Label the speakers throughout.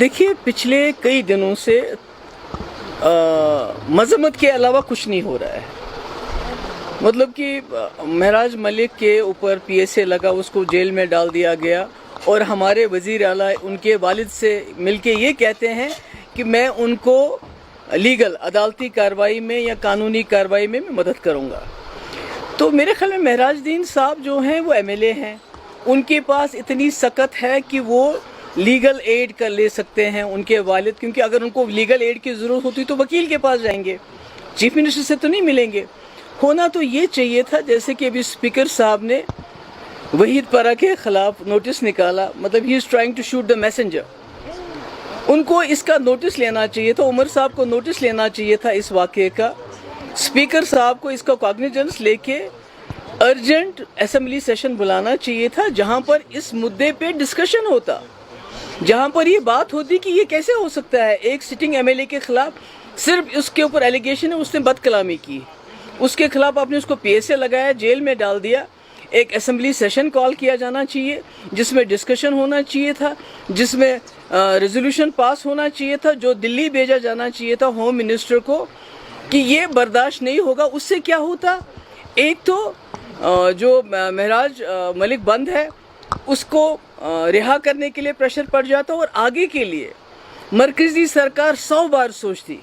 Speaker 1: देखिए, पिछले कई दिनों से मजम्मत के अलावा कुछ नहीं हो रहा है। मतलब कि महराज मलिक के ऊपर PSA लगा, उसको जेल में डाल दिया गया और हमारे वज़ीर आला उनके वालिद से मिलके ये कहते हैं कि मैं उनको लीगल अदालती कार्रवाई में या कानूनी कार्रवाई में मदद करूँगा। तो मेरे ख्याल में महराजुद्दीन साहब जो हैं वो MLA हैं, उनके पास इतनी सकत है कि वो लीगल एड कर ले सकते हैं उनके वालिद, क्योंकि अगर उनको लीगल एड की ज़रूरत होती तो वकील के पास जाएंगे, चीफ मिनिस्टर से तो नहीं मिलेंगे। होना तो ये चाहिए था जैसे कि अभी स्पीकर साहब ने वहीद परा के ख़िलाफ़ नोटिस निकाला, मतलब he is trying to shoot the messenger. उनको इसका नोटिस लेना चाहिए था, उमर साहब को नोटिस लेना चाहिए था इस वाक़े का। स्पीकर साहब को इसका कॉग्निजेंस लेके अर्जेंट असेंबली सेशन बुलाना चाहिए था, जहाँ पर इस मुद्दे पे डिस्कशन होता, जहाँ पर ये बात होती कि ये कैसे हो सकता है एक सिटिंग MLA के खिलाफ सिर्फ उसके ऊपर एलिगेशन है उसने बदकलामी की, उसके खिलाफ आपने उसको PSA लगाया, जेल में डाल दिया। एक असेंबली सेशन कॉल किया जाना चाहिए जिसमें डिस्कशन होना चाहिए था, जिसमें रेजोल्यूशन पास होना चाहिए था, जो दिल्ली भेजा जाना चाहिए था होम मिनिस्टर को कि ये बर्दाश्त नहीं होगा। उससे क्या होता, एक तो जो महराज मलिक बंद है उसको रिहा करने के लिए प्रेशर पड़ जाता और आगे के लिए मरकज़ी सरकार 100 बार सोचती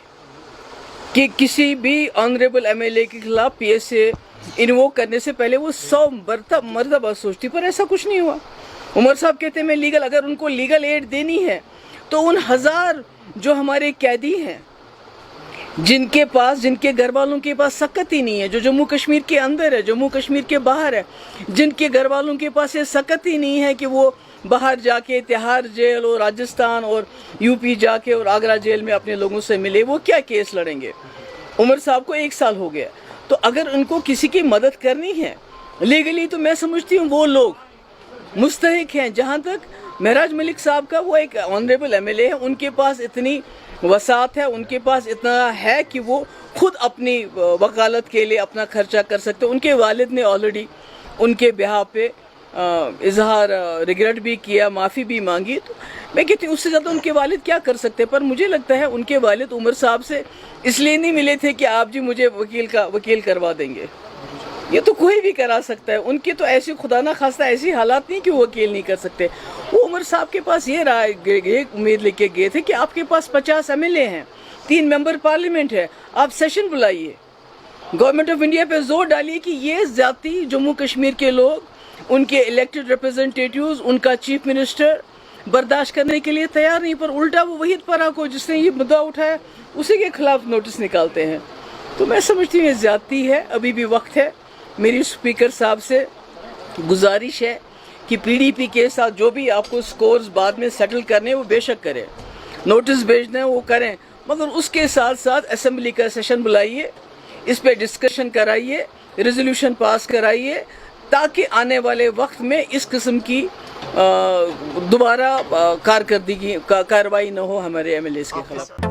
Speaker 1: कि किसी भी ऑनरेबल MLA के खिलाफ PSA इन्वोक करने से पहले वो 100 मरतबा सोचती, पर ऐसा कुछ नहीं हुआ। उमर साहब कहते हैं मैं लीगल, अगर उनको लीगल एड देनी है तो उन 1000 जो हमारे कैदी हैं जिनके घर वालों के पास सकत ही नहीं है, जो जम्मू कश्मीर के अंदर है, जम्मू कश्मीर के बाहर है, जिनके घर वालों के पास ये सकत ही नहीं है कि वो बाहर जाके तिहाड़ जेल और राजस्थान और UP जाके और आगरा जेल में अपने लोगों से मिले, वो क्या केस लड़ेंगे। उमर साहब को 1 साल हो गया, तो अगर उनको किसी की मदद करनी है लीगली तो मैं समझती हूँ वो लोग मुस्तहिक हैं। जहाँ तक महराज मलिक साहब का, वो एक ऑनरेबल MLA है, उनके पास इतनी वसात है, उनके पास इतना है कि वो खुद अपनी वकालत के लिए अपना खर्चा कर सकते हैं। उनके वालिद ने ऑलरेडी उनके बिहाफ पे इजहार रिग्रेट भी किया, माफ़ी भी मांगी। तो मैं कहती हूँ उससे ज़्यादा उनके वालिद क्या कर सकते हैं। पर मुझे लगता है उनके वालिद उमर साहब से इसलिए नहीं मिले थे कि आप जी मुझे वकील करवा देंगे, ये तो कोई भी करा सकता है। उनकी तो ऐसी खुदा ना खास्ता ऐसी हालात नहीं कि वो वकील नहीं कर सकते। वो उमर साहब के पास ये उम्मीद लेके गए थे कि आपके पास 50 MLA हैं, 3 मेंबर पार्लियामेंट है, आप सेशन बुलाइए, गवर्नमेंट ऑफ इंडिया पे जोर डालिए कि ये ज़ाती जम्मू कश्मीर के लोग, उनके इलेक्टेड रिप्रेजेंटेटिव्स, उनका चीफ मिनिस्टर बर्दाश्त करने के लिए तैयार नहीं। पर उल्टा वो वहीद परा को, जिसने ये मुद्दा उठाया, उसी के खिलाफ नोटिस निकालते हैं। तो मैं समझती हूँ ये ज़्यादती है, अभी भी वक्त है। मेरी स्पीकर साहब से गुजारिश है कि PDP के साथ जो भी आपको स्कोर्स बाद में सेटल करने वो बेशक करें, नोटिस भेजना है वो करें, मगर उसके साथ साथ असेंबली का सेशन बुलाइए, इस पे डिस्कशन कराइए, रेजोल्यूशन पास कराइए, ताकि आने वाले वक्त में इस किस्म की दोबारा कार्रवाई न हो हमारे MLAs के खिलाफ।